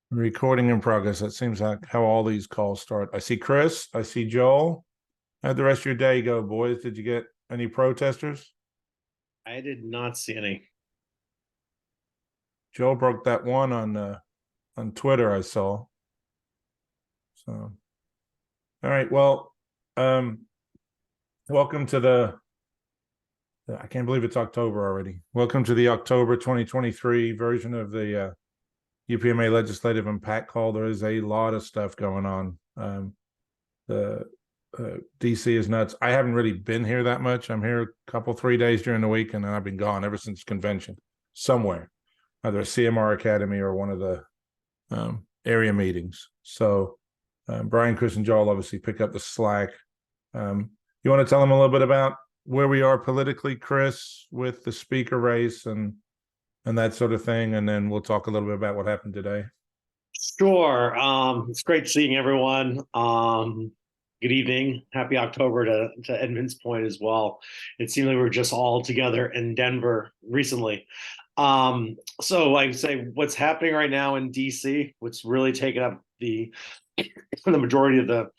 Recording in progress. That seems like how all these calls start. I see Chris. I see Joel. How'd the rest of your day go, boys? Did you get any protesters? I did not see any. Joel broke that one on Twitter. I saw. So, all right. Well, um, welcome to the. I can't believe it's October already. Welcome to the October 2023 version of the UPMA legislative and PAC call. There is a lot of stuff going on. The DC is nuts. I haven't really been here that much. I'm here a couple, 3 days during the week, and then I've been gone ever since convention, somewhere, either a CMR Academy or one of the area meetings. So Brian, Chris, and Joel obviously pick up the slack. You want to tell them a little bit about where we are politically, Chris, with the speaker race and that sort of thing, and then we'll talk a little bit about what happened today. Sure. It's great seeing everyone. Good evening. Happy October to Edmund's point as well. It seemed like we were just all together in Denver recently. So I say what's happening right now in DC, what's really taken up the majority of the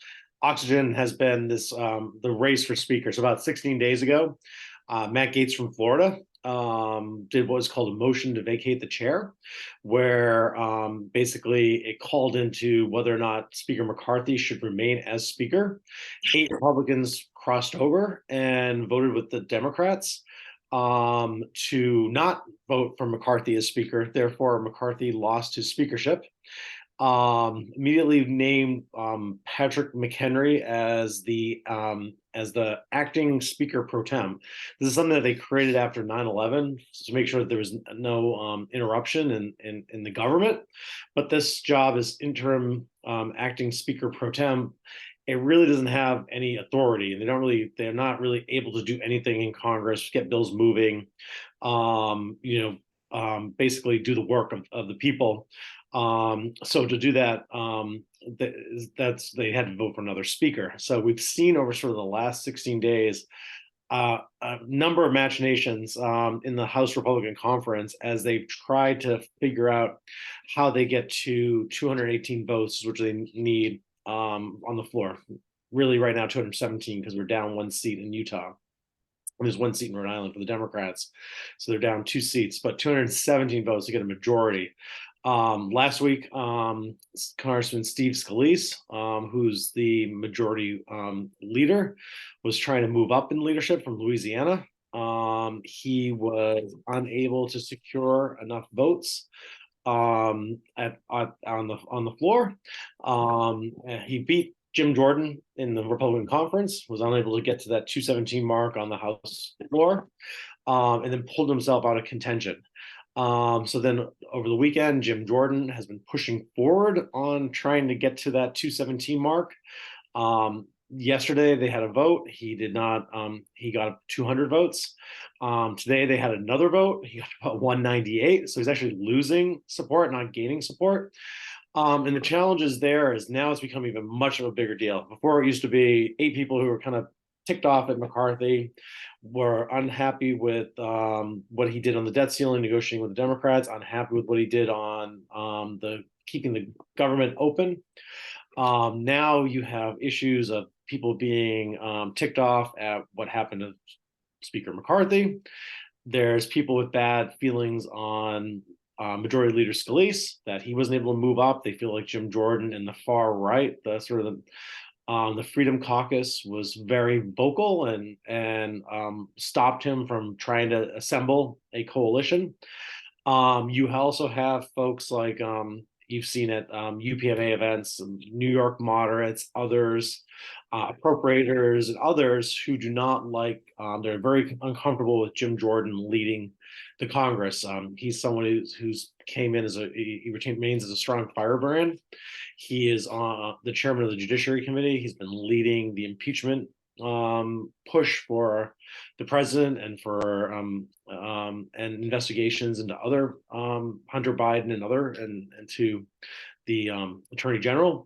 oxygen has been this the race for speaker. So about 16 days ago, Matt Gaetz from Florida did what was called a motion to vacate the chair, where basically it called into whether or not Speaker McCarthy should remain as Speaker. 8 Republicans crossed over and voted with the Democrats to not vote for McCarthy as Speaker. Therefore, McCarthy lost his speakership. Immediately named Patrick McHenry as the acting Speaker pro tem. This is something that they created after 9/11 to make sure that there was no interruption in the government. But this job is interim acting Speaker pro tem. It really doesn't have any authority, and they're not really able to do anything in Congress, get bills moving, basically do the work of the people. So to do that, they had to vote for another speaker. So we've seen over sort of the last 16 days a number of machinations in the House Republican Conference as they've tried to figure out how they get to 218 votes, which they need on the floor. Really, right now 217 because we're down one seat in Utah. There's one seat in Rhode Island for the Democrats, so they're down 2 seats, but 217 votes to get a majority. Last week, Congressman Steve Scalise, who's the majority leader, was trying to move up in leadership from Louisiana. He was unable to secure enough votes on the floor. He beat Jim Jordan in the Republican conference, was unable to get to that 217 mark on the House floor, and then pulled himself out of contention. So then over the weekend, Jim Jordan has been pushing forward on trying to get to that 217 mark. Yesterday they had a vote. He did not, he got 200 votes. Today they had another vote. He got about 198. So he's actually losing support, not gaining support. And the challenge is there is now it's become even much of a bigger deal. Before it used to be 8 people who were kind of ticked off at McCarthy, were unhappy with what he did on the debt ceiling, negotiating with the Democrats, unhappy with what he did on the keeping the government open. Now you have issues of people being ticked off at what happened to Speaker McCarthy. There's people with bad feelings on Majority Leader Scalise that he wasn't able to move up. They feel like Jim Jordan and the far right, the Freedom Caucus was very vocal and stopped him from trying to assemble a coalition. You also have folks like you've seen at UPMA events, New York moderates, others, appropriators, and others who do not like, they're very uncomfortable with Jim Jordan leading the Congress. He's someone who's came in he remains as a strong firebrand. He is the chairman of the Judiciary Committee. He's been leading the impeachment push for the president and for and investigations into other Hunter Biden and to the Attorney General.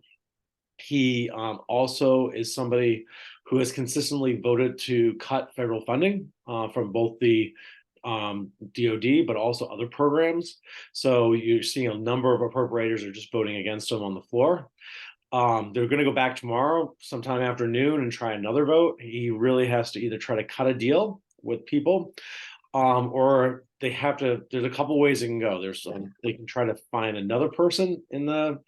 He also is somebody who has consistently voted to cut federal funding from both the DoD, but also other programs. So you're seeing a number of appropriators are just voting against them on the floor. They're going to go back tomorrow, sometime afternoon, and try another vote. He really has to either try to cut a deal with people, or they have to. There's a couple ways it can go. They can try to find another person in the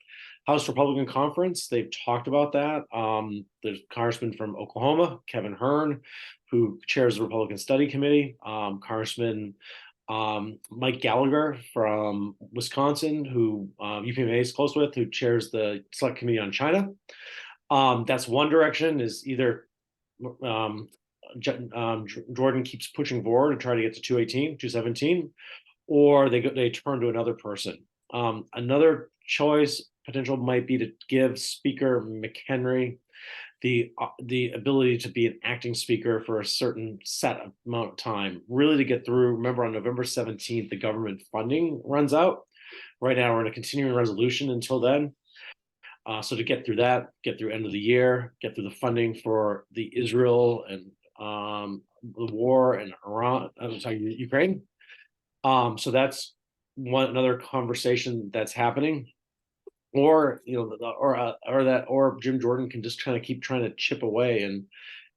House Republican Conference. They've talked about that. There's Congressman from Oklahoma, Kevin Hern, who chairs the Republican Study Committee. Congressman Mike Gallagher from Wisconsin, who UPMA is close with, who chairs the Select Committee on China. That's one direction, is either Jordan keeps pushing forward and try to get to 218, 217, or they turn to another person. Another choice potential might be to give Speaker McHenry the ability to be an acting speaker for a certain set amount of time, really to get through. Remember, on November 17th, the government funding runs out. Right now, we're in a continuing resolution until then. So to get through that, get through end of the year, get through the funding for the Israel and the war in Ukraine. So that's another conversation that's happening. Or or Jim Jordan can just kind of keep trying to chip away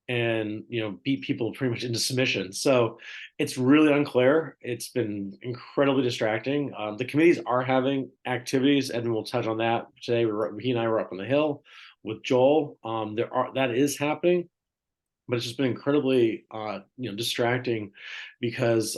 and beat people pretty much into submission. So it's really unclear. It's been incredibly distracting. The committees are having activities, and we'll touch on that today. He and I were up on the Hill with Joel. That is happening, but it's just been incredibly distracting, because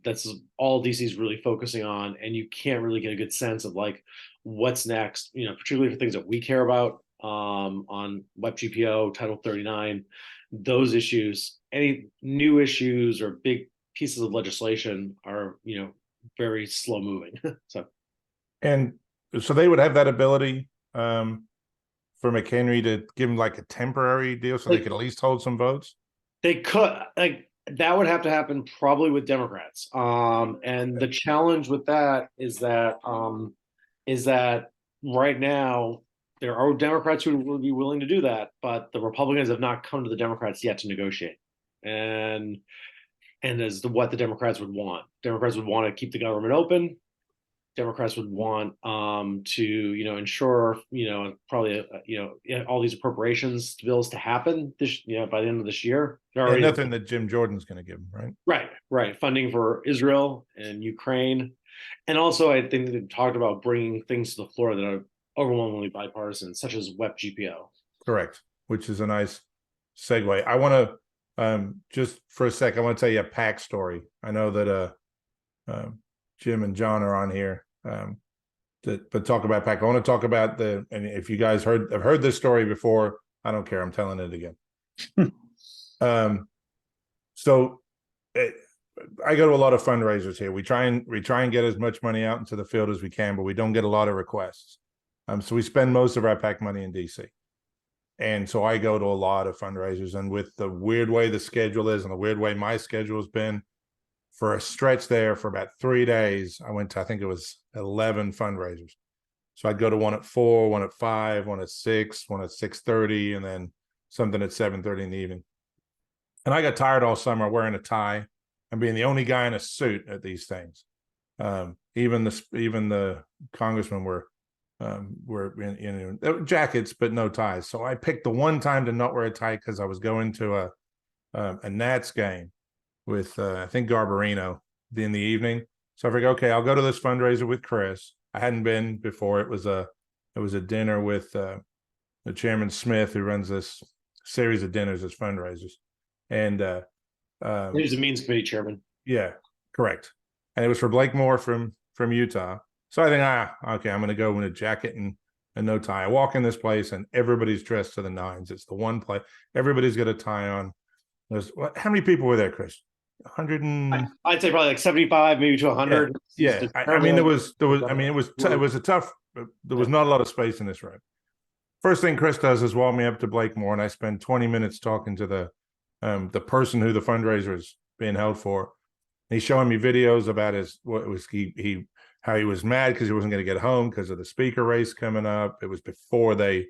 that's all DC is really focusing on, and you can't really get a good sense of like what's next, particularly for things that we care about, on WebGPO, Title 39, those issues. Any new issues or big pieces of legislation are very slow moving. And so they would have that ability for McHenry to give him like a temporary deal so they could at least hold some votes? They could, like, that would have to happen probably with Democrats. And the challenge with that is that right now there are Democrats who would be willing to do that, but the Republicans have not come to the Democrats yet to negotiate. And as to what the Democrats would want. Democrats would want to keep the government open. Democrats would want to ensure probably all these appropriations bills to happen this by the end of this year. Nothing that Jim Jordan's going to give them, right? Right. Funding for Israel and Ukraine, and also I think they've talked about bringing things to the floor that are overwhelmingly bipartisan, such as WEP-GPO. Correct, which is a nice segue. I want to just for a sec, I want to tell you a PAC story. I know that Jim and John are on here. But talk about PAC. I want to talk about and if you guys have heard this story before, I don't care. I'm telling it again. I go to a lot of fundraisers here. We try and get as much money out into the field as we can, but we don't get a lot of requests. So we spend most of our PAC money in DC. And so I go to a lot of fundraisers, and with the weird way the schedule is and the weird way my schedule has been, for a stretch there for about 3 days, I went to, I think it was 11 fundraisers. So I'd go to one at 4, one at 5, one at 6, one at 6:30, and then something at 7:30 in the evening. And I got tired all summer wearing a tie and being the only guy in a suit at these things. Even the congressmen were in jackets but no ties. So I picked the one time to not wear a tie because I was going to a Nats game with I think Garbarino in the evening. So I figured, okay, I'll go to this fundraiser with Chris. I hadn't been before. It was a dinner with the Chairman Smith, who runs this series of dinners as fundraisers. And he's the Means Committee chairman. Yeah, correct. And it was for Blake Moore from Utah. So I think, okay, I'm going to go in a jacket and no tie. I walk in this place and everybody's dressed to the nines. It's the one place. Everybody's got a tie on. How many people were there, Chris? 100 and I'd say probably like 75, maybe to 100. Yeah. I mean, it was a tough. There was not a lot of space in this room. First thing Chris does is walk me up to Blake Moore, and I spend 20 minutes talking to the person who the fundraiser is being held for. He's showing me videos about how he was mad because he wasn't going to get home because of the speaker race coming up. It was before they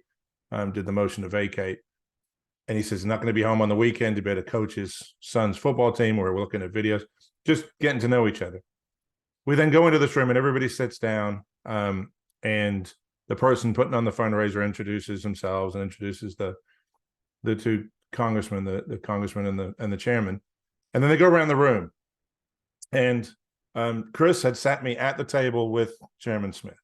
did the motion to vacate. And he says he's not going to be home on the weekend to be able to coach his son's football team. We're looking at videos. just getting to know each other. We then go into this room and everybody sits down, and the person putting on the fundraiser introduces themselves and introduces the two congressmen, the congressman and the chairman, and then they go around the room. And Chris had sat me at the table with Chairman Smith.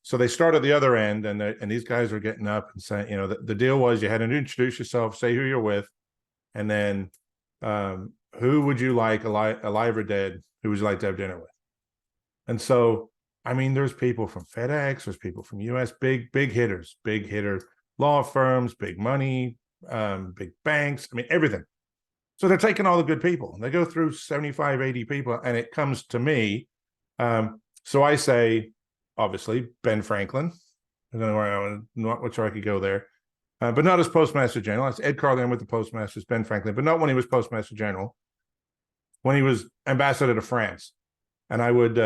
So they start at the other end, and these guys are getting up and saying, you know, the deal was you had to introduce yourself, say who you're with, and then who would you like, alive or dead, who would you like to have dinner with? And so, I mean, there's people from FedEx, there's people from US, big hitters, law firms, big money, big banks, I mean, everything. So they're taking all the good people. They go through 75, 80 people, and it comes to me. So I say, obviously, Ben Franklin. I don't know where I'm not sure I could go there. But not as Postmaster General. It's Ed Carlin with the Postmasters, Ben Franklin, but not when he was Postmaster General, when he was ambassador to France. And I would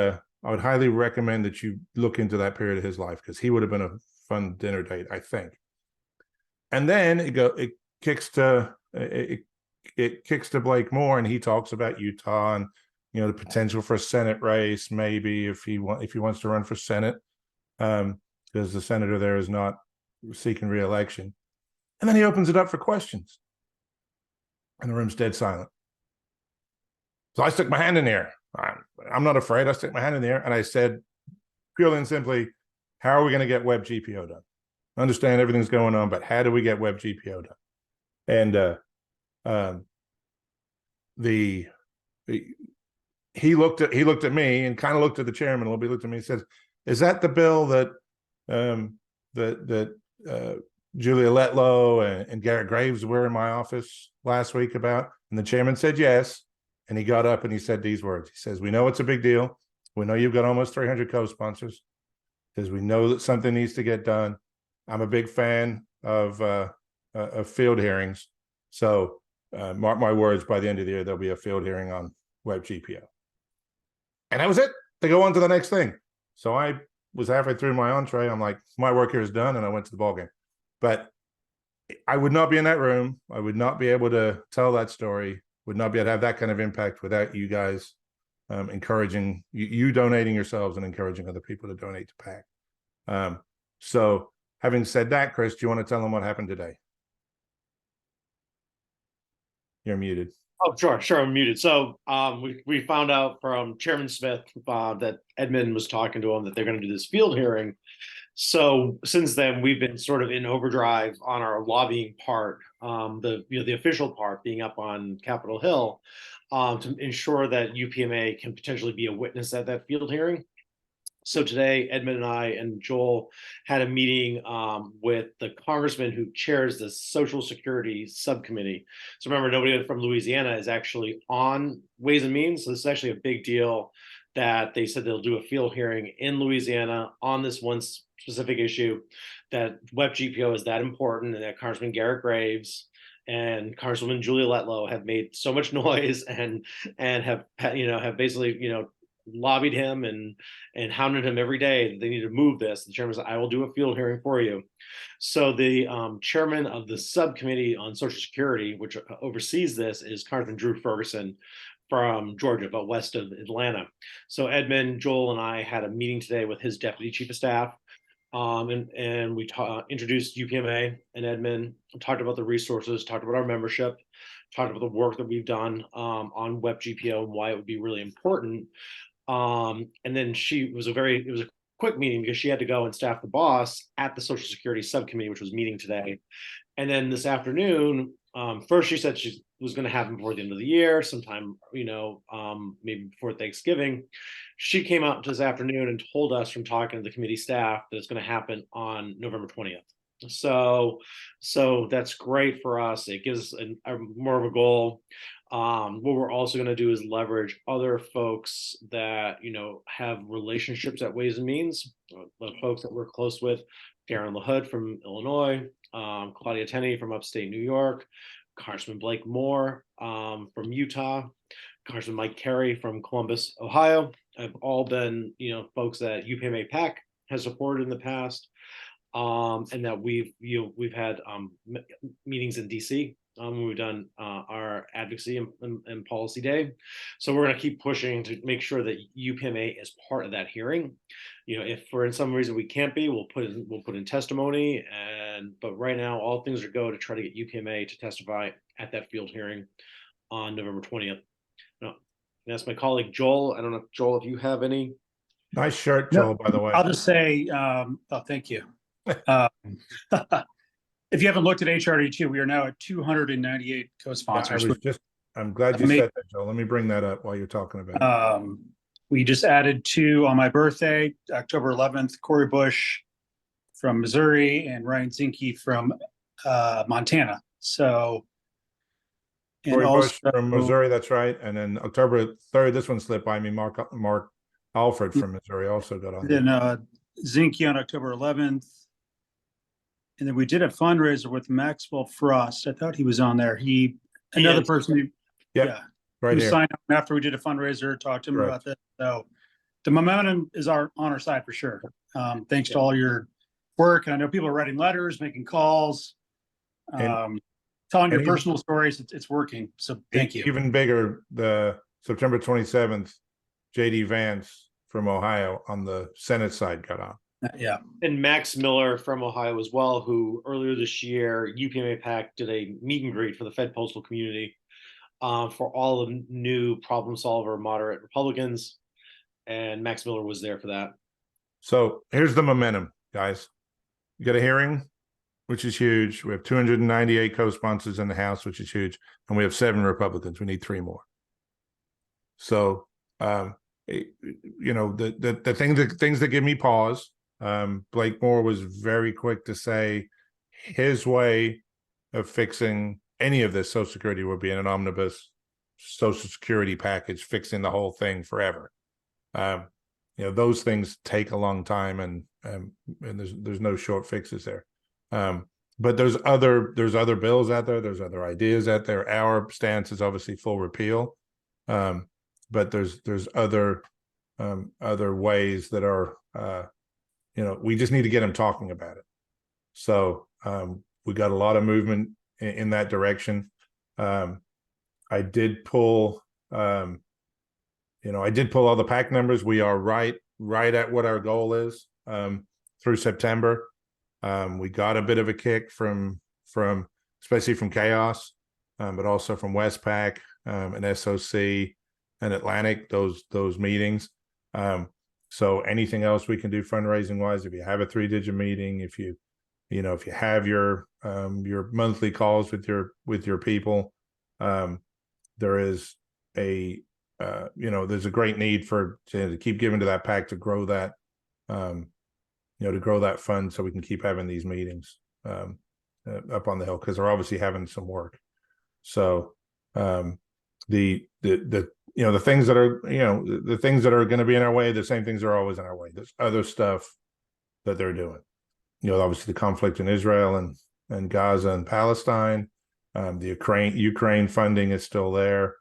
highly recommend that you look into that period of his life, because he would have been a fun dinner date, I think. And then it kicks to Blake Moore, and he talks about Utah and, you know, the potential for a Senate race, maybe if he wants to run for Senate, because the senator there is not seeking re-election. And then he opens it up for questions, and the room's dead silent. So I stuck my hand in the air. I'm not afraid. I stuck my hand in the air, and I said, purely and simply, how are we going to get Web GPO done? I understand everything's going on, but how do we get Web GPO done? And he looked at me and kind of looked at the chairman a little bit. He looked at me and said, "Is that the bill that Julia Letlow and Garrett Graves were in my office last week about?" And the chairman said yes. And he got up and he said these words. He says, "We know it's a big deal. We know you've got almost 300 co-sponsors, because we know that something needs to get done. I'm a big fan of field hearings. So mark my words, by the end of the year, there'll be a field hearing on Web GPO." And that was it. They go on to the next thing. So I was halfway through my entree. I'm like, my work here is done, and I went to the ballgame. But I would not be in that room. I would not be able to tell that story, would not be able to have that kind of impact without you guys encouraging, you donating yourselves and encouraging other people to donate to PAC. So having said that, Chris, do you want to tell them what happened today? You're muted. Oh, sure, I'm muted. So we found out from Chairman Smith that Edmund was talking to him that they're going to do this field hearing. So since then, we've been sort of in overdrive on our lobbying part, the official part being up on Capitol Hill, to ensure that UPMA can potentially be a witness at that field hearing. So today, Edmund and I and Joel had a meeting with the congressman who chairs the Social Security subcommittee. So remember, nobody from Louisiana is actually on Ways and Means. So this is actually a big deal that they said they'll do a field hearing in Louisiana on this one specific issue, that Web GPO is that important, and that Congressman Garrett Graves and Congresswoman Julia Letlow have made so much noise and have basically lobbied him and hounded him every day that they need to move this. The chairman said, "I will do a field hearing for you." So the chairman of the subcommittee on Social Security, which oversees this, is Congressman Drew Ferguson from Georgia, but west of Atlanta. So Edmund, Joel, and I had a meeting today with his deputy chief of staff. And we introduced UPMA, and Edmund talked about the resources, talked about our membership, talked about the work that we've done on Web GPO and why it would be really important. And then it was a quick meeting because she had to go and staff the boss at the Social Security subcommittee, which was meeting today. And then this afternoon, first she said she was going to happen before the end of the year, sometime, maybe before Thanksgiving. She came out this afternoon and told us from talking to the committee staff that it's going to happen on November 20th. So that's great for us. It gives us more of a goal. What we're also going to do is leverage other folks that have relationships at Ways and Means, the folks that we're close with. Darren LaHood from Illinois, Claudia Tenney from upstate New York, Congressman Blake Moore from Utah, Congressman Mike Carey from Columbus, Ohio, have all been folks that UPMA PAC has supported in the past, and that we've had meetings in DC when we've done our advocacy and policy day. So we're going to keep pushing to make sure that UPMA is part of that hearing. If for some reason we can't be, we'll put in testimony. But right now, all things are go to try to get UPMA to testify at that field hearing on November 20th. Now, that's my colleague Joel. I don't know, Joel, if you have any. Nice shirt, No, Joel, by the way. I'll just say, thank you. If you haven't looked at HRD2, we are now at 298 Yeah, co-sponsors. I'm glad you said that, Joel. Let me bring that up while you're talking about it. We just added 2 on my birthday, October 11th, Corey Bush from Missouri and Ryan Zinke from Montana. So, and Corey also, Bush from Missouri, that's right. And then October 3rd, this one slipped by me. Mark Alfred from Missouri also got on. Then Zinke on October 11th. And then we did a fundraiser with Maxwell Frost. I thought he was on there. Another person who, right who here. signed up after we did a fundraiser, talked to him about this. So the momentum is on our side for sure. Thanks to all your work. And I know people are writing letters, making calls, telling your personal stories. It's working. So thank you. Even bigger, the September 27th, JD Vance from Ohio on the Senate side got on. Yeah. And Max Miller from Ohio as well, who earlier this year, UPMA PAC did a meet and greet for the Fed postal community for all the new problem solver moderate Republicans. And Max Miller was there for that. So here's the momentum, guys. You got a hearing, which is huge. We have 298 co-sponsors in the House, which is huge. And we have 7 Republicans. We need 3 more. So, the things that give me pause, Blake Moore was very quick to say his way of fixing any of this Social Security would be in an omnibus Social Security package, fixing the whole thing forever. Those things take a long time, and there's no short fixes there. But there's other bills out there. There's other ideas out there. Our stance is obviously full repeal, but there's other ways that are. We just need to get them talking about it. So we got a lot of movement in that direction. I did pull, all the PAC numbers. We are right at what our goal is through September. We got a bit of a kick from especially from Chaos, but also from Westpac and SOC and Atlantic. Those meetings. So anything else we can do fundraising wise, if you have a 3-digit meeting, if you have your monthly calls with your people, there is there's a great need to keep giving to that PAC to grow that, to grow that fund so we can keep having these meetings up on the Hill, because they're obviously having some work. So the things that are going to be in our way, the same things are always in our way. There's other stuff that they're doing. Obviously the conflict in Israel and Gaza and Palestine, the Ukraine funding is still there,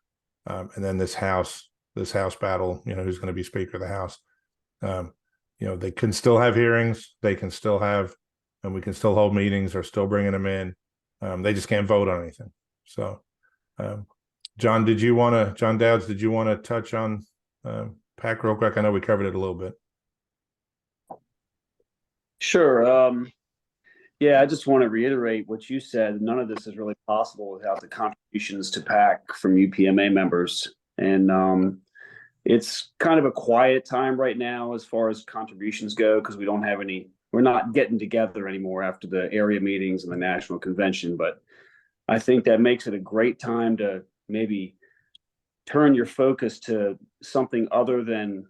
and then this House battle. Who's going to be Speaker of the House? They can still have hearings. They can still have, and we can still hold meetings. They're still bringing them in. They just can't vote on anything. So. John Dowds, did you want to touch on PAC real quick? I know we covered it a little bit. Sure. I just want to reiterate what you said. None of this is really possible without the contributions to PAC from UPMA members. And it's kind of a quiet time right now as far as contributions go, because we're not getting together anymore after the area meetings and the national convention. But I think that makes it a great time to maybe turn your focus to something other than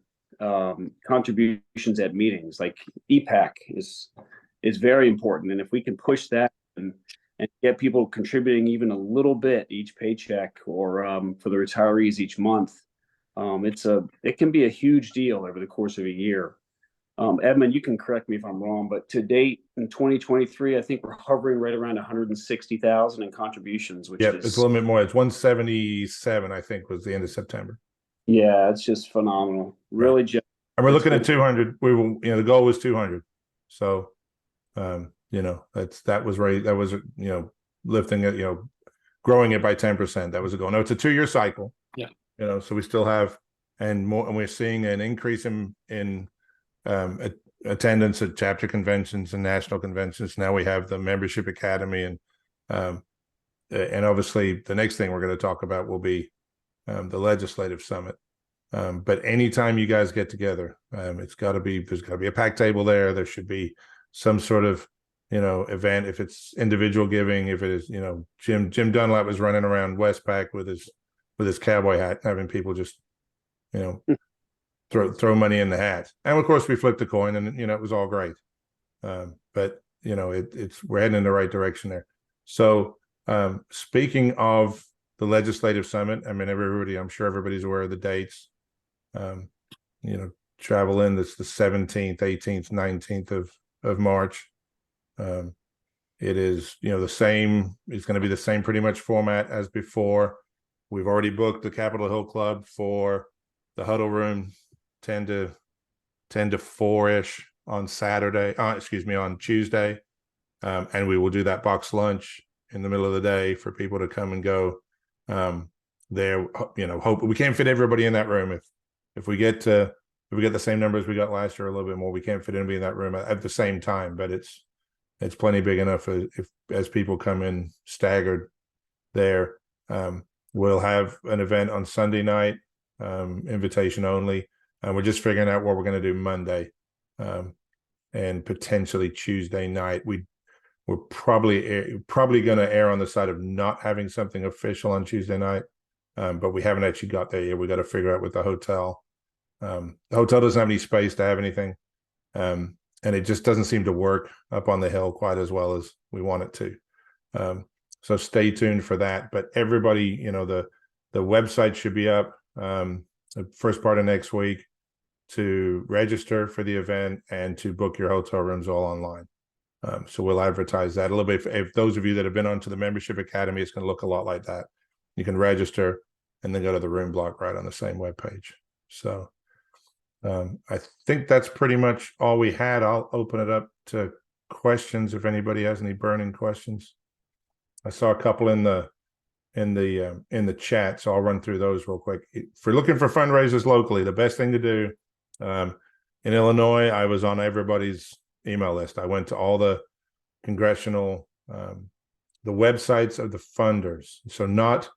contributions at meetings. Like EPAC is very important, and if we can push that and get people contributing even a little bit each paycheck, or for the retirees each month, it can be a huge deal over the course of a year. Edmund, you can correct me if I'm wrong, but to date in 2023, I think we're hovering right around 160,000 in contributions, which is, it's a little bit more. It's 177, I think, was the end of September. Yeah, it's just phenomenal. Really, and we're looking at 200. We will, the goal was 200. So, that was right. That was, lifting it. growing it by 10%. That was a goal. No, it's a 2-year cycle. Yeah. So we still have, and we're seeing an increase in attendance at chapter conventions and national conventions. Now we have the membership academy, and obviously the next thing we're going to talk about will be the legislative summit. But anytime you guys get together, there's got to be a PAC table there. There should be some sort of event. If it's individual giving, if it is Jim Dunlap was running around Westpac with his cowboy hat, having people just throw money in the hat. And of course we flipped a coin, and it was all great. But we're heading in the right direction there. So speaking of the legislative summit, I mean, I'm sure everybody's aware of the dates. Travel in, that's the 17th, 18th, 19th of March. It is, the same, it's going to be the same pretty much format as before. We've already booked the Capitol Hill Club for the huddle room 10 to 4-ish on Saturday, on Tuesday. And we will do that box lunch in the middle of the day for people to come and go there. Hope we can't fit everybody in that room. If we get the same numbers we got last year, a little bit more, we can't fit anybody in that room at the same time, but it's plenty big enough as people come in staggered there. We'll have an event on Sunday night, invitation only. And we're just figuring out what we're going to do Monday, and potentially Tuesday night. We're probably going to err on the side of not having something official on Tuesday night, but we haven't actually got there yet. We got to figure out with the hotel. The hotel doesn't have any space to have anything, and it just doesn't seem to work up on the hill quite as well as we want it to. So stay tuned for that. But everybody, the website should be up the first part of next week to register for the event and to book your hotel rooms all online. So we'll advertise that a little bit. If those of you that have been onto the membership academy, it's going to look a lot like that. You can register and then go to the room block right on the same webpage. So I think that's pretty much all we had. I'll open it up to questions if anybody has any burning questions. I saw a couple in the chat, so I'll run through those real quick. If you're looking for fundraisers locally, the best thing to do in Illinois, I was on everybody's email list. I went to all the congressional the websites of the funders, so not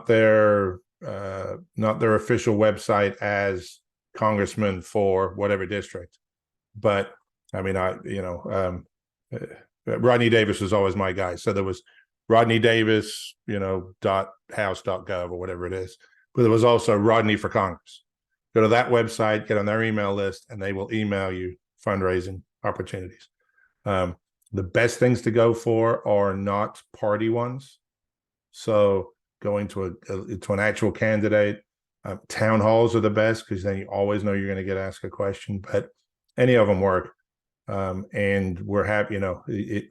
their official website as congressman for whatever district, but I mean, Rodney Davis was always my guy. So there was Rodney Davis, .house.gov or whatever it is, but there was also Rodney for Congress. Go to that website, get on their email list, and they will email you fundraising opportunities. The best things to go for are not party ones. So going to an actual candidate, town halls are the best because then you always know you're going to get asked a question, but any of them work. And we're happy,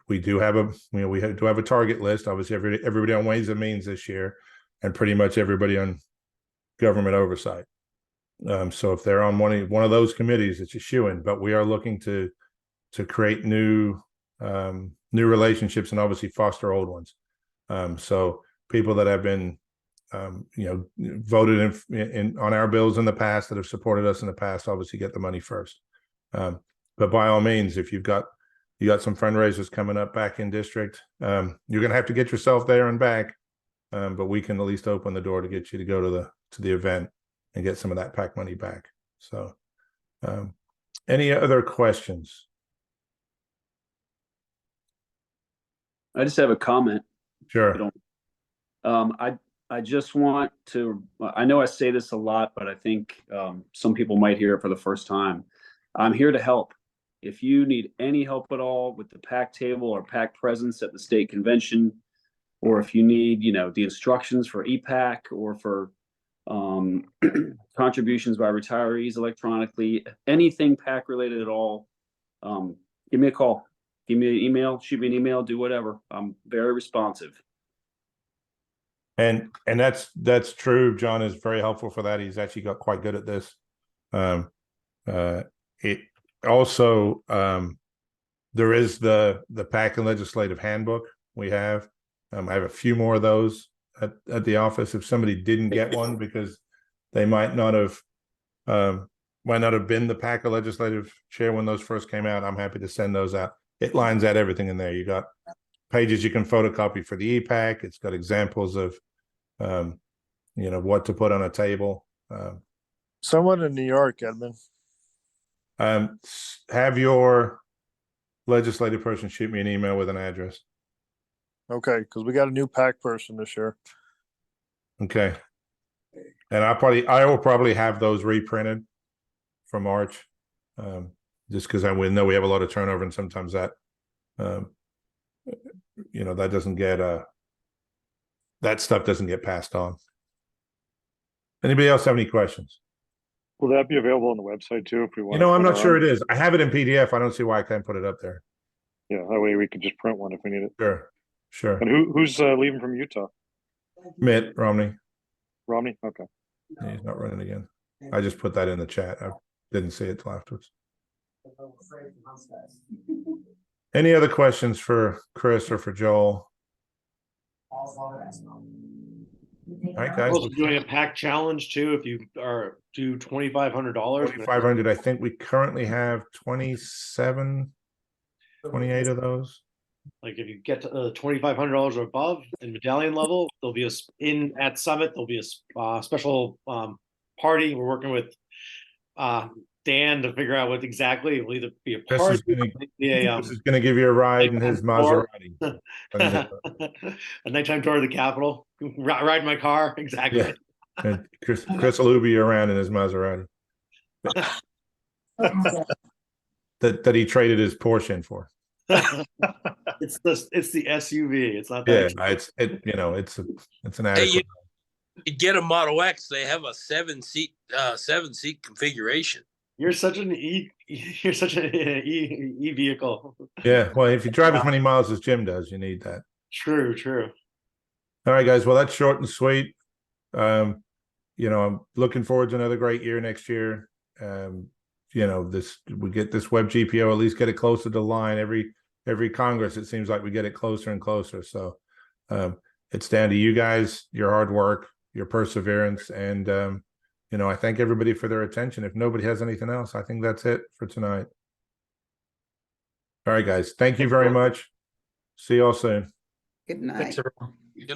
we do have a target list. Obviously everybody on Ways and Means this year, and pretty much everybody on government oversight. So if they're on one of those committees, it's a shoo-in, but we are looking to create new relationships and obviously foster old ones. So people that have been, voted in on our bills in the past, that have supported us in the past, obviously get the money first. But by all means, if you got some fundraisers coming up back in district, you're going to have to get yourself there and back. But we can at least open the door to get you to go to the event and get some of that PAC money back. So, any other questions? I just have a comment. Sure. I just want to, I know I say this a lot, but I think some people might hear it for the first time. I'm here to help. If you need any help at all with the PAC table or PAC presence at the state convention, or if you need, the instructions for EPAC or for contributions by retirees electronically, anything PAC related at all, give me a call, give me an email, shoot me an email, do whatever. I'm very responsive. And that's true. John is very helpful for that. He's actually got quite good at this. It also, there is the PAC and legislative handbook we have. I have a few more of those at the office. If somebody didn't get one because they might not have been the PAC or legislative chair when those first came out, I'm happy to send those out. It lines out everything in there. You got pages you can photocopy for the EPAC. It's got examples of, what to put on a table. Someone in New York, Edmund. Have your legislative person shoot me an email with an address. Okay, because we got a new PAC person this year. Okay. And I will probably have those reprinted for March. Just because I know we have a lot of turnover, and sometimes that that doesn't get that stuff doesn't get passed on. Anybody else have any questions? Will that be available on the website too if we want? I'm not sure it is. I have it in PDF. I don't see why I can't put it up there. Yeah, that way we could just print one if we need it. Sure. And who's leaving from Utah? Mitt Romney. Romney? Okay. Yeah, he's not running again. I just put that in the chat. I didn't see it till afterwards. Any other questions for Chris or for Joel? All right, guys. Also doing a PAC challenge too. If you are do $2,500, $2,500. I think we currently have 28 of those. Like if you get to $2,500 or above in medallion level, there'll be at Summit. There'll be a special party. We're working with Dan to figure out what exactly. It'll either be a party. This is going to give you a ride in his Maserati. A nighttime tour of the Capitol. Ride my car. Exactly. Yeah. And Chris will Uber you around in his Maserati that he traded his Porsche in for. It's the SUV. It's not that. Yeah, it's an adequate. Hey, you get a Model X. They have a seven seat configuration. You're such an E vehicle. Yeah, well, if you drive as many miles as Jim does, you need that. True. All right, guys. Well, that's short and sweet. I'm looking forward to another great year next year. We get this web GPO, at least get it closer to the line. Every Congress, it seems like we get it closer and closer. So it's down to you guys, your hard work, your perseverance, and I thank everybody for their attention. If nobody has anything else, I think that's it for tonight. All right, guys. Thank you very much. See you all soon. Good night. Thanks, everyone. Good night.